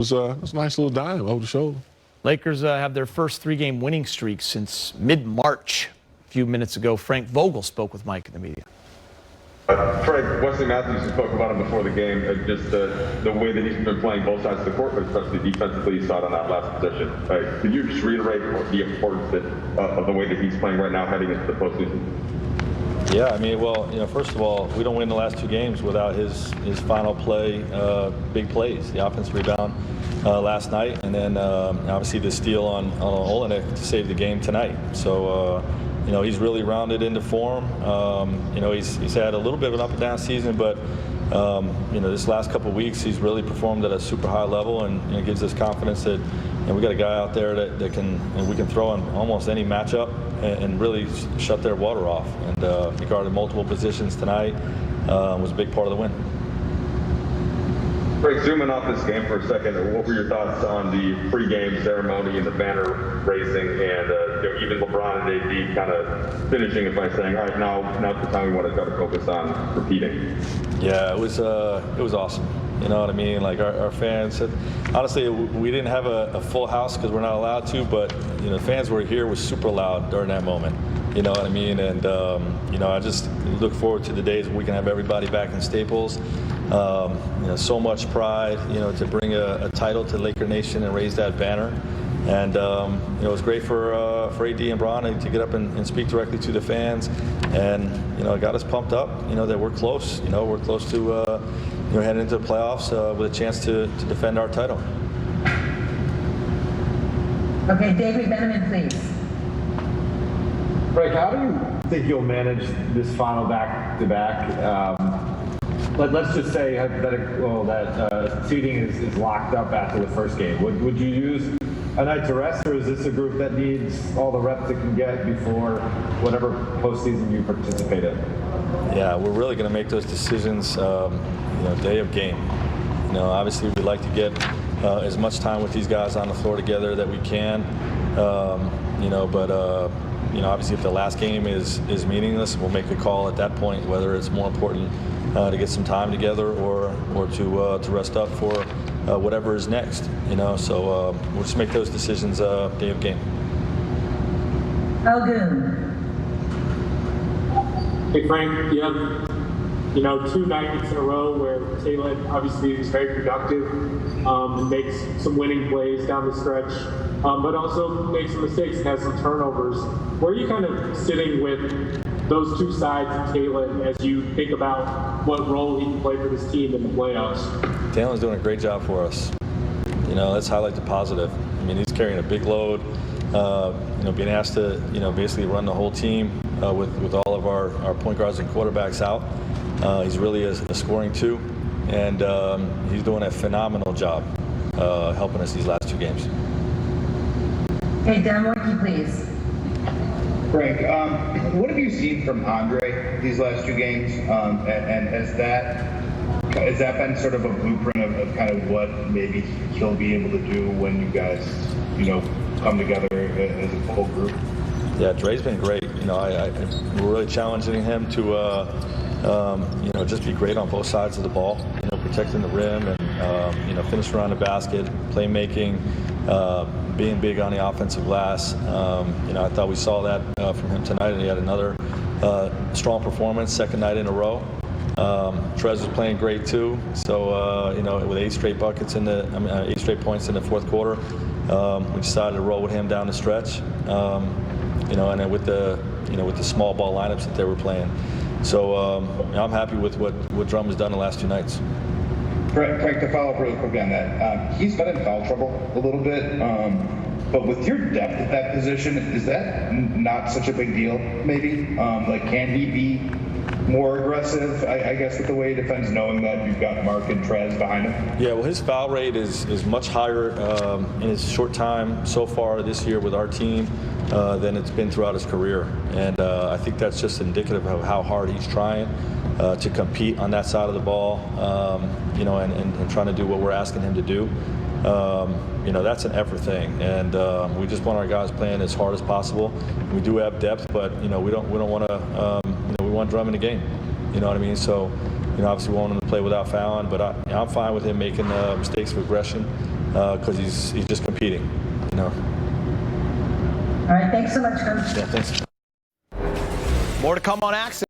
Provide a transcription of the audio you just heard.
It was a nice little dive over the shoulder. Lakers have their first three-game winning streak since mid-March. A few minutes ago, Frank Vogel spoke with Mike in the media. Frank, Wesley Matthews spoke about him before the game, just the way that he's been playing both sides of the court, but especially defensively, you saw it on that last possession. Could you just reiterate the importance of the way that he's playing right now heading into the postseason? Yeah, I mean, well, first of all, we don't win the last two games without his final play, big plays, the offensive rebound last night, and then obviously the steal on Olenek to save the game tonight. So, he's really rounded into form. He's had a little bit of an up and down season, but this last couple of weeks he's really performed at a super high level, and it gives us confidence that we got a guy out there that we can throw in almost any matchup and really shut their water off. And he guarded multiple positions tonight. Was a big part of the win. Frank, zooming off this game for a second, what were your thoughts on the pregame ceremony and the banner raising, and even LeBron and AD kind of finishing it by saying, "All right, now's the time we want to try to focus on repeating." Yeah, it was awesome. You know what I mean? Like our fans, honestly, we didn't have a full house because we're not allowed to, but fans were here, was super loud during that moment. You know what I mean? And I just look forward to the days when we can have everybody back in Staples. So much pride, to bring a title to Laker Nation and raise that banner. And it was great for AD and Bron to get up and speak directly to the fans, and it got us pumped up. That we're close. We're close to heading into the playoffs with a chance to defend our title. Okay, David Benjamin, please. Frank, how do you think you'll manage this final back-to-back? Let's just say hypothetical that seeding is locked up after the first game. Would you use a night to rest, or is this a group that needs all the reps it can get before whatever postseason you participate in? Yeah, we're really going to make those decisions, day of game. Obviously we'd like to get as much time with these guys on the floor together that we can. Obviously if the last game is meaningless, we'll make a call at that point whether it's more important to get some time together or to rest up for whatever is next. So we'll just make those decisions day of game. Vogel. Hey Frank, you have 2 nights in a row where Caleb obviously is very productive and makes some winning plays down the stretch, but also makes some mistakes and has some turnovers. Where are you kind of sitting with those two sides of Caleb as you think about what role he can play for this team in the playoffs? Talen's doing a great job for us. Let's highlight the positive. I mean, he's carrying a big load. Being asked to basically run the whole team with all of our point guards and quarterbacks out. He's really a scoring two, and he's doing a phenomenal job helping us these last 2 games. Hey, Dan Morkey, please. Frank, what have you seen from Andre these last 2 games, and has that been sort of a blueprint of kind of what maybe he'll be able to do when you guys, come together as a full group? Yeah, Dre's been great. We're really challenging him to, just be great on both sides of the ball. Protecting the rim and finishing around the basket, playmaking, being big on the offensive glass. I thought we saw that from him tonight, and he had another strong performance, second night in a row. Trez was playing great too. So with 8 straight points in the fourth quarter, we decided to roll with him down the stretch. And then with the small ball lineups that they were playing. So I'm happy with what Drum has done the last 2 nights. Frank, to follow up really quickly on that, he's been in foul trouble a little bit, but with your depth at that position, is that not such a big deal, maybe? Can he be more aggressive, I guess, with the way he defends, knowing that you've got Mark and Trez behind him? Yeah, well, his foul rate is much higher in his short time so far this year with our team than it's been throughout his career. And I think that's just indicative of how hard he's trying to compete on that side of the ball, and trying to do what we're asking him to do. That's an effort thing, and we just want our guys playing as hard as possible. We do have depth, but we don't want to. We want Drummond in the game. You know what I mean? So, obviously we want him to play without fouling, but I'm fine with him making mistakes of aggression. because he's just competing. You know. All right, thanks so much, Coach. Yeah, thanks. More to come on Access.